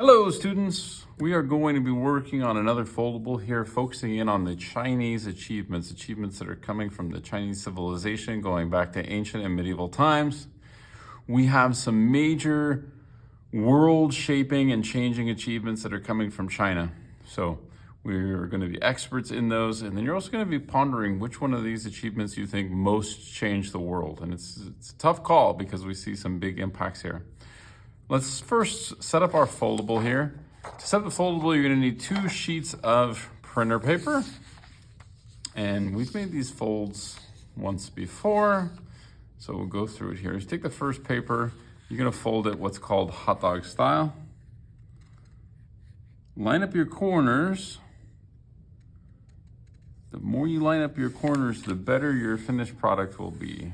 Hello students, we are going to be working on another foldable here, focusing in on the Chinese achievements that are coming from the Chinese civilization going back to ancient and medieval times. We have some major world shaping and changing achievements that are coming from China. So we're going to be experts in those, and then you're also going to be pondering which one of these achievements you think most changed the world. And it's a tough call because we see some big impacts here. Let's first set up our foldable here. To set up the foldable, you're gonna need 2 sheets of printer paper. And we've made these folds once before, so we'll go through it here. You take the first paper, you're gonna fold it what's called hot dog style. Line up your corners. The more you line up your corners, the better your finished product will be.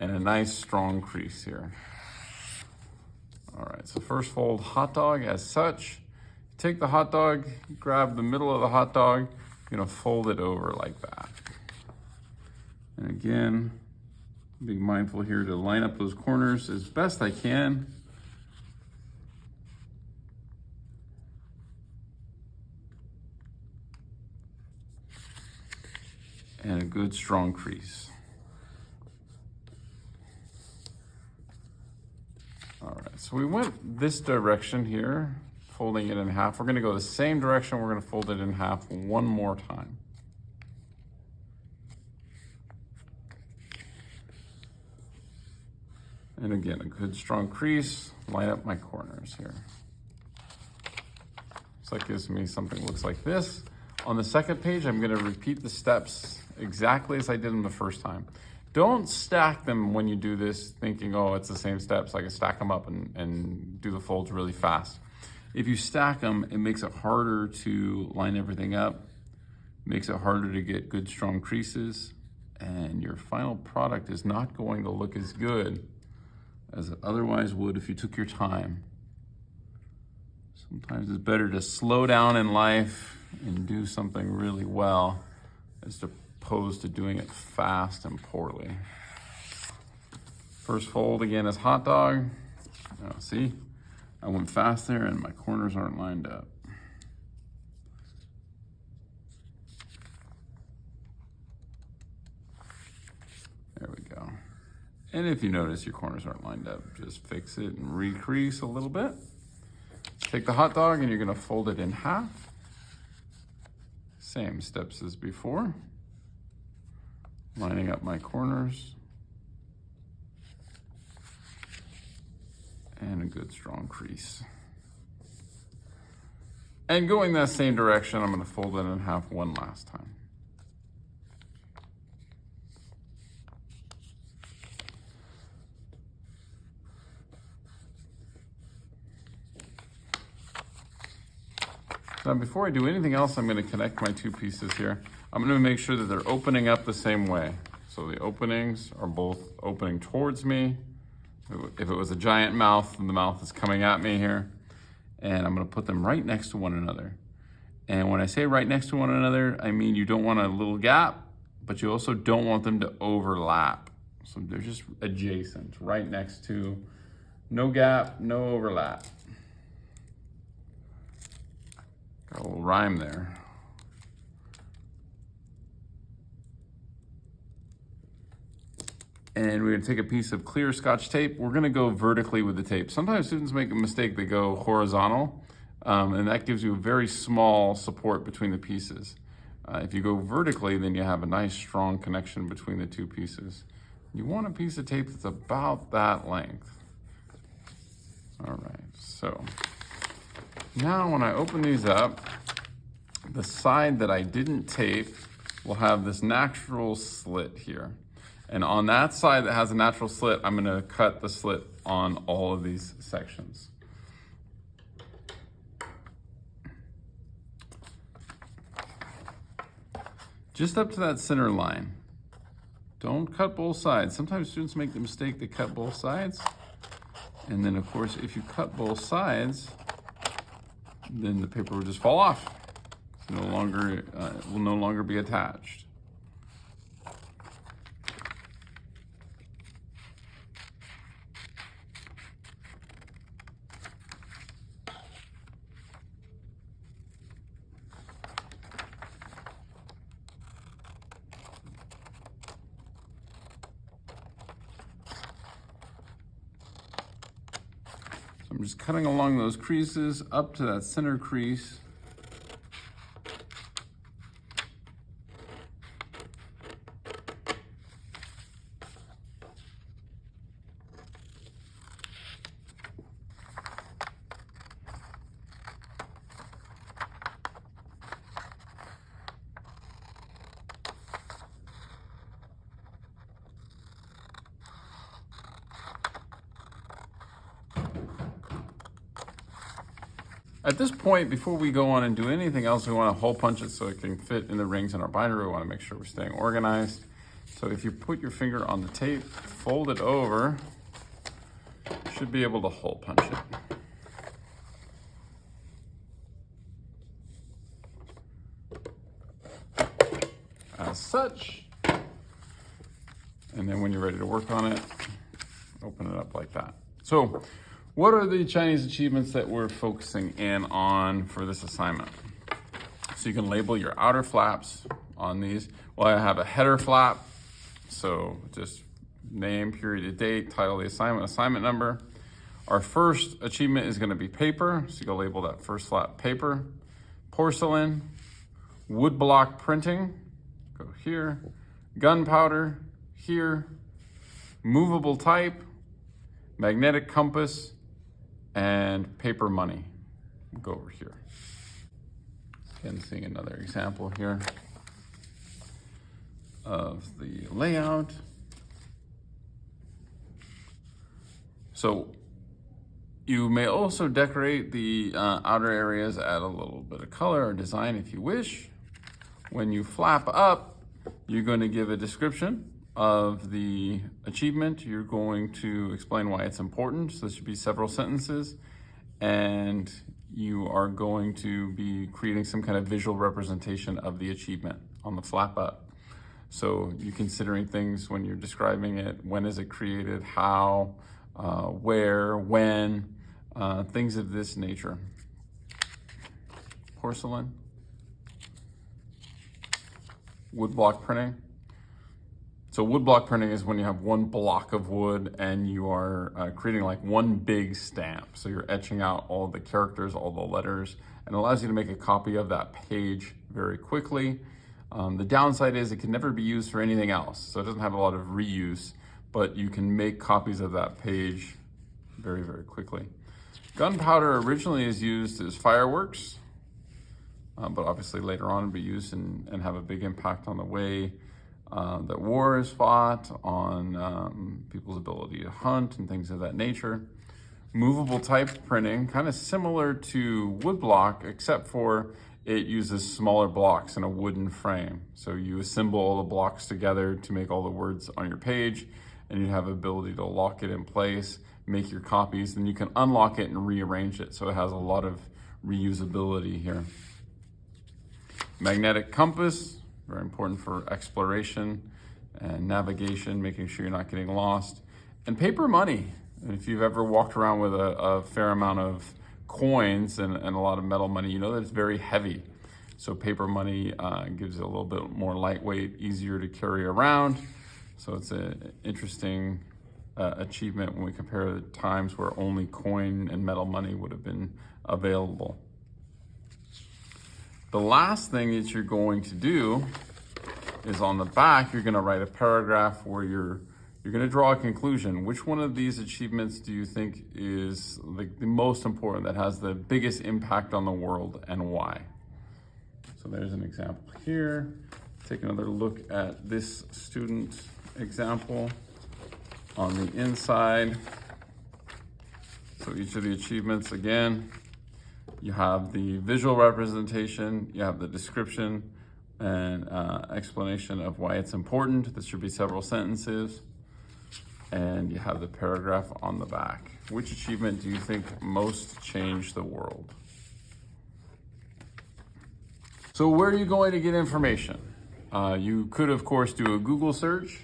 And a nice strong crease here. All right, so first fold hot dog as such. Take the hot dog, grab the middle of the hot dog, you're gonna fold it over like that. And again, be mindful here to line up those corners as best I can. And a good strong crease. All right, so we went this direction here, folding it in half. We're gonna go the same direction. We're gonna fold it in half one more time. And again, a good strong crease, line up my corners here. So that gives me something that looks like this. On the second page, I'm gonna repeat the steps exactly as I did them the first time. Don't stack them when you do this thinking, oh, it's the same steps. I can stack them up and do the folds really fast. If you stack them, it makes it harder to line everything up, makes it harder to get good strong creases, and your final product is not going to look as good as it otherwise would if you took your time. Sometimes it's better to slow down in life and do something really well as opposed to doing it fast and poorly. First fold again is hot dog. Now see, I went fast there and my corners aren't lined up. There we go. And if you notice your corners aren't lined up, just fix it and recrease a little bit. Take the hot dog and you're gonna fold it in half. Same steps as before. Lining up my corners. And a good strong crease. And going that same direction, I'm gonna fold it in half one last time. Now, before I do anything else, I'm gonna connect my 2 pieces here. I'm gonna make sure that they're opening up the same way. So the openings are both opening towards me. If it was a giant mouth, then the mouth is coming at me here. And I'm gonna put them right next to one another. And when I say right next to one another, I mean you don't want a little gap, but you also don't want them to overlap. So they're just adjacent, right next to, no gap, no overlap. Got a little rhyme there. And we're gonna take a piece of clear Scotch tape. We're gonna go vertically with the tape. Sometimes students make a mistake, they go horizontal, and that gives you a very small support between the pieces. If you go vertically, then you have a nice strong connection between the 2 pieces. You want a piece of tape that's about that length. All right, so now when I open these up, the side that I didn't tape will have this natural slit here. And on that side that has a natural slit, I'm gonna cut the slit on all of these sections. Just up to that center line. Don't cut both sides. Sometimes students make the mistake to cut both sides. And then of course, if you cut both sides, then the paper will just fall off. It will no longer be attached. So I'm just cutting along those creases up to that center crease. At this point, before we go on and do anything else, we want to hole punch it so it can fit in the rings in our binder. We want to make sure we're staying organized. So if you put your finger on the tape, fold it over, you should be able to hole punch it. As such. And then when you're ready to work on it, open it up like that. So, what are the Chinese achievements that we're focusing in on for this assignment? So you can label your outer flaps on these. Well, I have a header flap. So just name, period of date, title of the assignment, assignment number. Our first achievement is going to be paper. So you can label that first flap paper. Porcelain, wood block printing, go here. Gunpowder, here. Movable type, magnetic compass, and paper money. We'll go over here. Again, seeing another example here of the layout. So you may also decorate the outer areas, add a little bit of color or design if you wish. When you flap up, you're going to give a description of the achievement. You're going to explain why it's important. So this should be several sentences. And you are going to be creating some kind of visual representation of the achievement on the flap up. So you're considering things when you're describing it. When is it created? How? Where? When? Things of this nature. Porcelain. Woodblock printing. So woodblock printing is when you have one block of wood and you are creating like one big stamp. So you're etching out all the characters, all the letters, and it allows you to make a copy of that page very quickly. The downside is it can never be used for anything else. So it doesn't have a lot of reuse, but you can make copies of that page very, very quickly. Gunpowder originally is used as fireworks, but obviously later on it'll be used and have a big impact on the way that war is fought, on people's ability to hunt and things of that nature. Movable type printing, kind of similar to woodblock, except for it uses smaller blocks in a wooden frame. So you assemble all the blocks together to make all the words on your page, and you have the ability to lock it in place, make your copies, and you can unlock it and rearrange it. So it has a lot of reusability here. Magnetic compass, very important for exploration and navigation, making sure you're not getting lost. And paper money. And if you've ever walked around with a fair amount of coins and a lot of metal money, you know that it's very heavy. So paper money gives it a little bit more lightweight, easier to carry around. So it's an interesting achievement when we compare the times where only coin and metal money would have been available. The last thing that you're going to do is on the back, you're going to write a paragraph where you're going to draw a conclusion. Which one of these achievements do you think is the most important, that has the biggest impact on the world, and why? So there's an example here. Take another look at this student example on the inside. So each of the achievements, again, you have the visual representation, you have the description and explanation of why it's important. This should be several sentences. And you have the paragraph on the back. Which achievement do you think most changed the world? So where are you going to get information? You could, of course, do a Google search,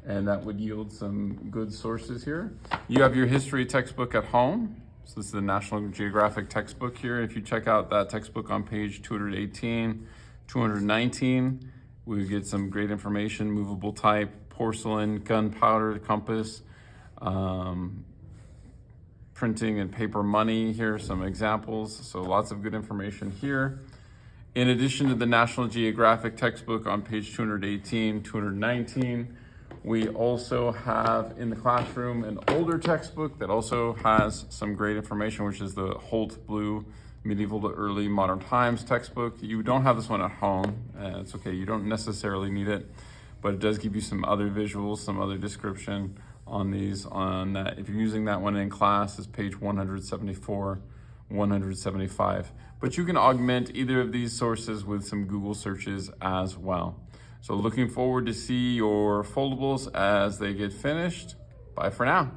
and that would yield some good sources here. You have your history textbook at home. So this is the National Geographic textbook here. If you check out that textbook on page 218, 219, we would get some great information: movable type, porcelain, gunpowder, compass, printing and paper money. Here are some examples. So lots of good information here. In addition to the National Geographic textbook on page 218, 219, we also have in the classroom an older textbook that also has some great information, which is the Holt Blue Medieval to Early Modern Times textbook. You don't have this one at home. It's okay, you don't necessarily need it, but it does give you some other visuals, some other description on these. On that, if you're using that one in class, is page 174, 175. But you can augment either of these sources with some Google searches as well. So looking forward to see your foldables as they get finished. Bye for now.